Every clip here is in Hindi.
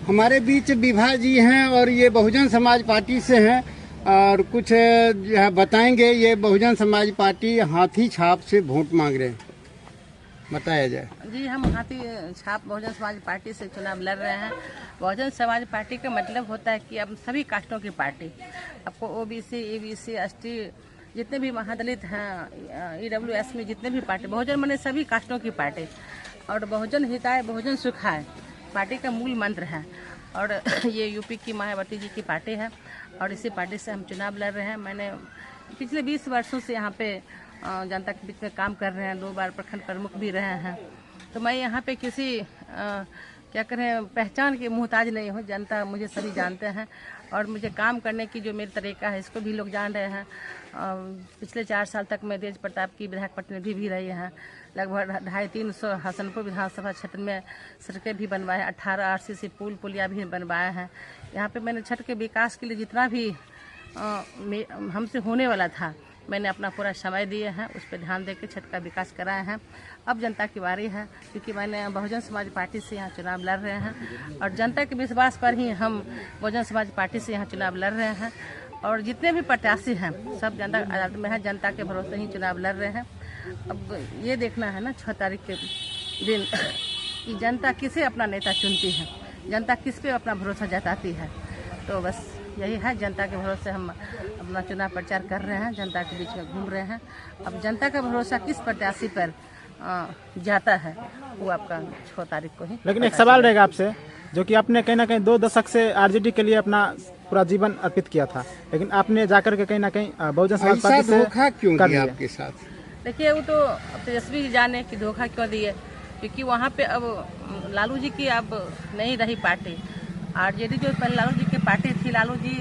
हमारे बीच विभा जी हैं और ये बहुजन समाज पार्टी से हैं और कुछ बताएंगे। ये बहुजन समाज पार्टी हाथी छाप से वोट मांग रहे हैं, बताया जाए। जी, हम हाथी छाप बहुजन समाज पार्टी से चुनाव लड़ रहे हैं। बहुजन समाज पार्टी का मतलब होता है कि अब सभी कास्टों की पार्टी, आपको ओबीसी, ईबीसी, एसटी, जितने भी महादलित हैं, ईडब्ल्यूएस में जितने भी पार्टी, बहुजन माने सभी कास्टों की पार्टी। और बहुजन हिताय बहुजन सुखाय पार्टी का मूल मंत्र है। और ये यूपी की मायावती जी की पार्टी है और इसी पार्टी से हम चुनाव लड़ रहे हैं। मैंने पिछले 20 वर्षों से यहाँ पे जनता के बीच में काम कर रहे हैं, 2 बार प्रखंड प्रमुख भी रहे हैं। तो मैं यहाँ पे किसी क्या करें पहचान के मुहताज नहीं हूँ। जनता मुझे सभी जानते हैं और मुझे काम करने की जो मेरा तरीका है इसको भी लोग जान रहे हैं। पिछले 4 साल तक मैं तेज प्रताप की विधायक प्रतिनिधि भी रही हैं। लगभग 250-300 हसनपुर विधानसभा क्षेत्र में सड़कें भी बनवाए, 18 आरसीसी पुल पुलिया भी बनवाए हैं। यहाँ पे मैंने छठ के विकास के लिए जितना भी हमसे होने वाला था मैंने अपना पूरा समय दिए हैं, उस पर ध्यान देकर छठ का विकास कराए हैं। अब जनता की बारी है, क्योंकि मैंने बहुजन समाज पार्टी से यहाँ चुनाव लड़ रहे हैं और जनता के विश्वास पर ही हम बहुजन समाज पार्टी से यहाँ चुनाव लड़ रहे हैं। और जितने भी प्रत्याशी हैं सब जनता आजाद में है, जनता के भरोसे ही चुनाव लड़ रहे हैं। अब ये देखना है ना 6 तारीख के दिन कि जनता किसे अपना नेता चुनती है, जनता किस पे अपना भरोसा जताती है। तो बस यही है, जनता के भरोसे हम अपना चुनाव प्रचार कर रहे हैं, जनता के बीच में घूम रहे हैं। अब जनता का भरोसा किस प्रत्याशी पर जाता है वो आपका 6 तारीख को ही। लेकिन एक सवाल रहेगा आपसे, जो कि आपने कहीं ना कहीं 2 दशक से आरजेडी के लिए अपना पूरा जीवन अर्पित किया था, लेकिन आपने जाकर के कहीं ना कहीं बहुजन समाज पार्टी से धोखा क्यों किया आपके साथ? देखिए, वो तो तेजस्वी जी जाने कि धोखा क्यों दिए, क्योंकि वहाँ पे अब लालू जी की अब नहीं रही पार्टी। आरजेडी जो पहले लालू जी की पार्टी थी, लालू जी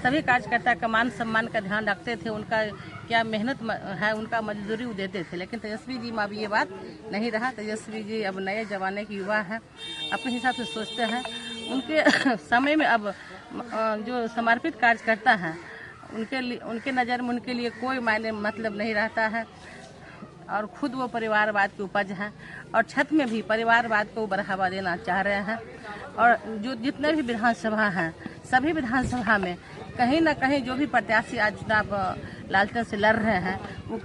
सभी कार्यकर्ता का मान सम्मान का ध्यान रखते थे, उनका क्या मेहनत है उनका मजदूरी वो देते थे। लेकिन तेजस्वी जी में अब ये बात नहीं रहा। तेजस्वी जी अब नए जमाने की युवा है, अपने हिसाब से सोचते हैं। उनके समय में अब जो समर्पित कार्यकर्ता हैं उनके नज़र में उनके लिए कोई मायने मतलब नहीं रहता है और खुद वो परिवारवाद की उपज हैं और छठ में भी परिवारवाद को बढ़ावा देना चाह रहे हैं। और जो जितने भी विधानसभा हैं सभी विधानसभा में कहीं ना कहीं जो भी प्रत्याशी आज चुनाव लालटेन से लड़ रहे हैं वो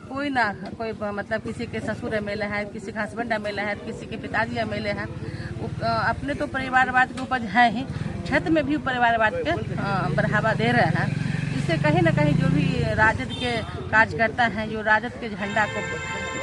कोई ना कोई मतलब किसी के ससुर एमएलए है, किसी का हस्बैंड एमएलए है, किसी के पिताजी एमएलए हैं। अपने तो परिवारवाद की उपज है ही, क्षेत्र में भी परिवारवाद के बढ़ावा दे रहे हैं। इससे कहीं ना कहीं जो भी राजद के कार्यकर्ता हैं जो राजद के झंडा को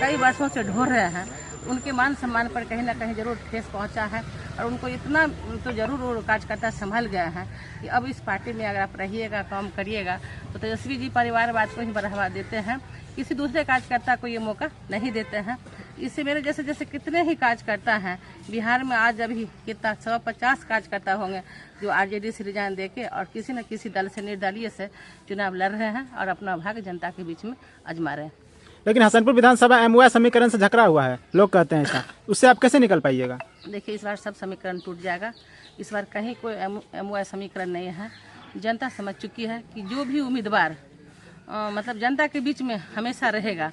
कई वर्षों से ढो रहे हैं उनके मान सम्मान पर कहीं ना कहीं जरूर ठेस पहुंचा है। और उनको इतना तो जरूर वो कार्यकर्ता संभल गए हैं कि अब इस पार्टी में अगर आप रहिएगा काम करिएगा तो तेजस्वी जी परिवारवाद को ही बढ़ावा देते हैं, किसी दूसरे कार्यकर्ता को ये मौका नहीं देते हैं। इससे मेरे जैसे जैसे कितने ही कार्यकर्ता हैं बिहार में, आज अभी कितना 150 कार्यकर्ता होंगे जो आरजेडी से रिजाइन देके और किसी न किसी दल से निर्दलीय से चुनाव लड़ रहे हैं और अपना भाग जनता के बीच में आजमा रहे हैं। लेकिन हसनपुर विधानसभा एमओआई समीकरण से झकरा हुआ है, लोग कहते हैं ऐसा, उससे आप कैसे निकल पाइएगा? देखिए, इस बार सब समीकरण टूट जाएगा। इस बार कहीं कोई एमओआई समीकरण नहीं है। जनता समझ चुकी है कि जो भी उम्मीदवार मतलब जनता के बीच में हमेशा रहेगा,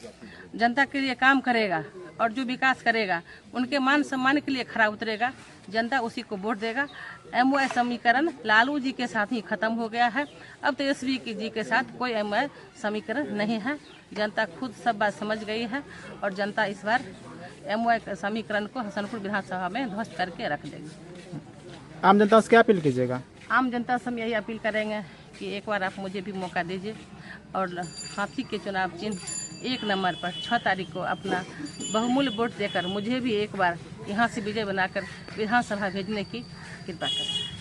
जनता के लिए काम करेगा और जो विकास करेगा उनके मान सम्मान के लिए खरा उतरेगा, जनता उसी को वोट देगा। एमओआई समीकरण लालू जी के साथ ही खत्म हो गया है। अब तेजस्वी जी के साथ कोई एमओआई समीकरण नहीं है। जनता खुद सब बात समझ गई है और जनता इस बार एमओआई समीकरण को हसनपुर विधानसभा में ध्वस्त करके रख देगी। आम जनता से क्या अपील कीजिएगा? आम जनता से हम यही अपील करेंगे कि एक बार आप मुझे भी मौका दीजिए और हाथी के चुनाव चिन्ह 1 नंबर पर 6 तारीख को अपना बहुमूल्य वोट देकर मुझे भी एक बार यहाँ से विजय बनाकर विधानसभा भेजने की कृपा करें।